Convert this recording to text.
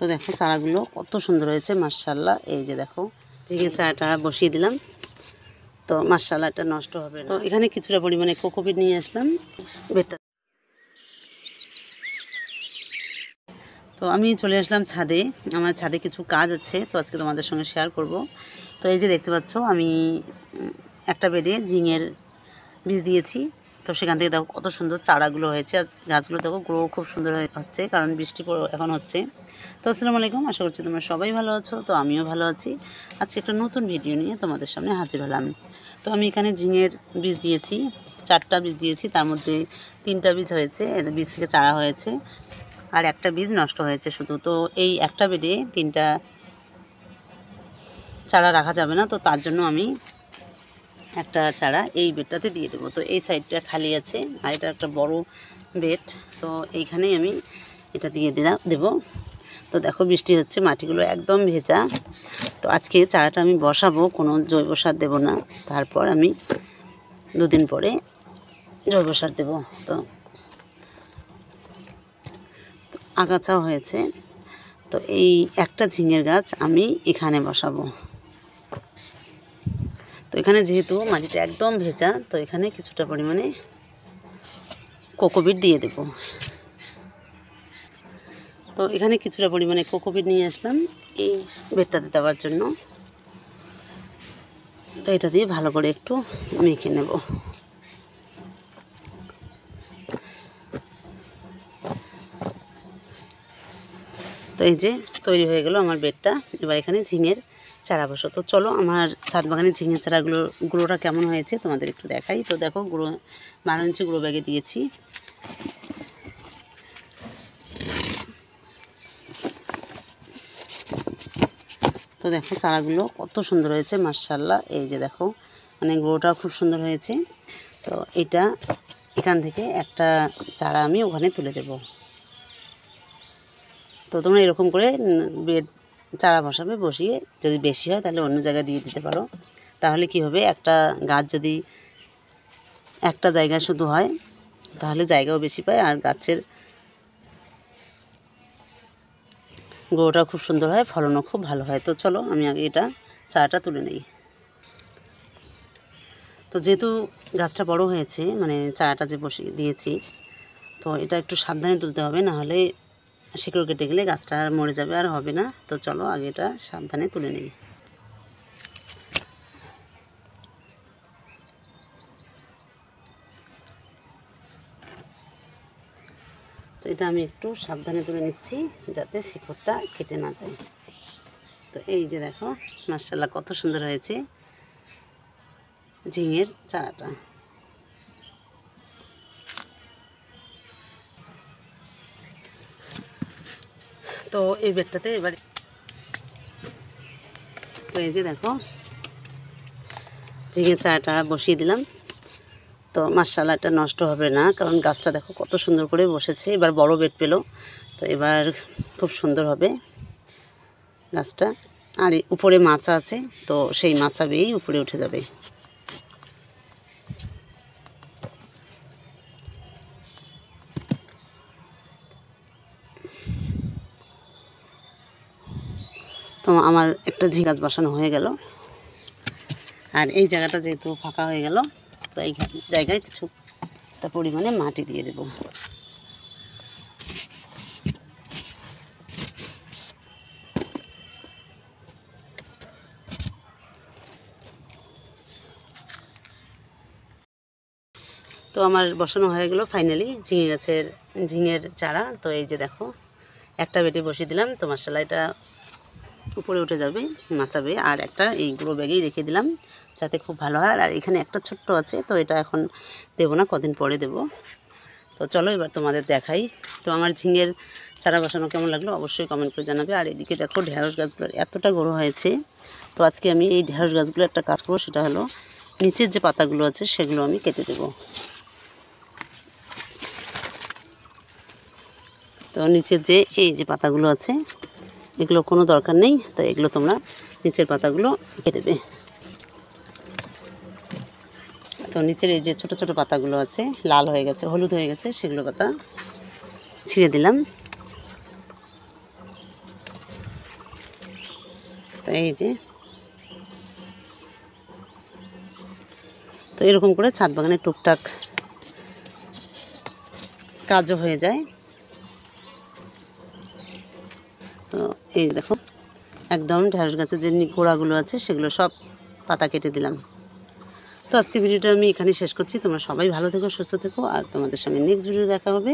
তো দেখো চারাগুলো কত সুন্দর হয়েছে মাশাআল্লাহ। এই যে দেখো ঝিঙে চারাটা বসিয়ে দিলাম, তো মাশাআল্লাহ এটা নষ্ট হবে না। তো এখানে কিছুটা পরিমাণে কোকোপিট নিয়ে আসলাম বেডটা। তো আমি চলে আসলাম ছাদে, আমার ছাদে কিছু কাজ আছে, তো আজকে তোমাদের সঙ্গে শেয়ার করব। তো এই যে দেখতে পাচ্ছ আমি একটা বেডে ঝিঙের বীজ দিয়েছি, তো সেখান থেকে দেখো কত সুন্দর চারাগুলো হয়েছে। আর গাছগুলো দেখো গ্রো খুব সুন্দর হচ্ছে, কারণ বৃষ্টি এখন হচ্ছে। তো আসসালামু আলাইকুম, আশা করছি তোমরা সবাই ভালো আছো। তো আমিও ভালো আছি। আজকে একটা নতুন ভিডিও নিয়ে তোমাদের সামনে হাজির হলাম। তো আমি এখানে ঝিঙের বীজ দিয়েছি, 4টা বীজ দিয়েছি, তার মধ্যে 3টা বীজ হয়েছে, বীজ থেকে চারা হয়েছে, আর একটা বীজ নষ্ট হয়েছে শুধু। তো এই একটা বেডে 3টা চারা রাখা যাবে না, তো তার জন্য আমি একটা চারা এই বেডটাতে দিয়ে দেবো। তো এই সাইডটা খালি আছে, আর এটা একটা বড় বেড, তো এইখানেই আমি এটা দিয়ে দেবো। তো দেখো বৃষ্টি হচ্ছে, মাটিগুলো একদম ভেজা। তো আজকে চারাটা আমি বসাবো, কোনো জৈব সার দেবো না, তারপর আমি 2 দিন পরে জৈব সার দেবো। তো আগাছাও হয়েছে, তো এই একটা ঝিঙের গাছ আমি এখানে বসাবো। তো এখানে যেহেতু মাটিটা একদম ভেজা, তো এখানে কিছুটা পরিমাণে কোকোপিট দিয়ে দেব। তো এখানে কিছুটা পরিমাণে কোকোপিট নিয়ে আসলাম এই বেডটাতে দেওয়ার জন্য। তো এটা দিয়ে ভালো করে একটু মেখে নেব। তো এই যে তৈরি হয়ে গেল আমার বেডটা। এবার এখানে ঝিঙের চারা বসো। তো চলো আমার ছাদ বাগানের ঝিঙের গ্রোটা কেমন হয়েছে তোমাদের একটু দেখাই। তো দেখো 12 ইঞ্চি গ্রো ব্যাগে দিয়েছি। তো দেখো চারাগুলো কত সুন্দর হয়েছে মাশাআল্লাহ। এই যে দেখো মানে গ্রোটাও খুব সুন্দর হয়েছে। তো এখান থেকে একটা চারা আমি ওখানে তুলে দেব। তো তোমরা এরকম করে বেড চারা বসাবে, বসিয়ে যদি বেশি হয় তাহলে অন্য জায়গায় দিয়ে দিতে পারো। তাহলে কি হবে, একটা গাছ যদি একটা জায়গায় শুধু হয় তাহলে জায়গাও বেশি পায়, আর গাছের গ্রোটাও খুব সুন্দর হয়, ফলনও খুব ভালো হয়। তো চলো আমি আগে এটা চারাটা তুলে নেই। তো যেহেতু গাছটা বড় হয়েছে, মানে চারাটা যে বসিয়ে দিয়েছি, তো এটা একটু সাবধানে তুলতে হবে, নাহলে শিকড় কেটে গেলে গাছটা মরে যাবে, আর হবে না। তো চলো আগে এটা সাবধানে তুলে নিই। তো এটা আমি একটু সাবধানে তুলে নিচ্ছি, যাতে শিকড়টা কেটে না যায়। তো এই যে দেখো মাশাআল্লাহ কত সুন্দর হয়েছে ঝিঙের চারাটা। তো এই বেডটাতে এবার তো এই যে দেখো ঝিঙের চারাটা বসিয়ে দিলাম। তো মাশাআল্লাহ এটা নষ্ট হবে না, কারণ গাছটা দেখো কত সুন্দর করে বসেছে। এবার বড় বেড পেলো, তো এবার খুব সুন্দর হবে গাছটা। আর উপরে মাচা আছে, তো সেই মাচা বেয়েই উপরে উঠে যাবে। তো আমার একটা ঝিঙে গাছ বসানো হয়ে গেল, আর এই জায়গাটা যেহেতু ফাঁকা হয়ে গেল, তো এই জায়গায় কিছুটা পরিমাণে মাটি দিয়ে দেব। তো আমার বসানো হয়ে গেল ফাইনালি ঝিঙের চারা। তো এই যে দেখো একটা বেডে বসিয়ে দিলাম, তো মাশাআল্লাহ এটা উপরে উঠে যাবে মাচাবে। আর একটা এই গ্রো ব্যাগেই রেখে দিলাম, যাতে খুব ভালো হয়। আর এখানে একটা ছোট্ট আছে, তো এটা এখন দেবো না, কদিন পরে দেব। তো চলো এবার তোমাদের দেখাই। তো আমার ঝিঙের চারা বসানো কেমন লাগলো অবশ্যই কমেন্ট করে জানাবে। আর এদিকে দেখো ঢেঁড়স গাছগুলোর এতটা বড়ো হয়েছে। তো আজকে আমি এই ঢেঁড়স গাছগুলো একটা কাজ করবো, সেটা হলো নিচের যে পাতাগুলো আছে সেগুলো আমি কেটে দেবো। তো নিচের এই যে পাতাগুলো আছে এগুলো কোনো দরকার নেই, তো এগুলো তোমরা নিচের পাতাগুলো কেটে দেবে। তো নিচের এই যে ছোট ছোট পাতাগুলো আছে লাল হয়ে গেছে, হলুদ হয়ে গেছে, সেগুলো পাতা ছিঁড়ে দিলাম। এই যে, তো এরকম করে ছাদ বাগানে টুকটাক কাজও হয়ে যায়। তো এই দেখো, একদম ঢ্যাঁড়স গাছের যে গোড়াগুলো আছে সেগুলো সব পাতা কেটে দিলাম। তো আজকে ভিডিওটা আমি এখানেই শেষ করছি। তোমরা সবাই ভালো থেকো, সুস্থ থেকো, আর তোমাদের সঙ্গে নেক্সট ভিডিও দেখা হবে।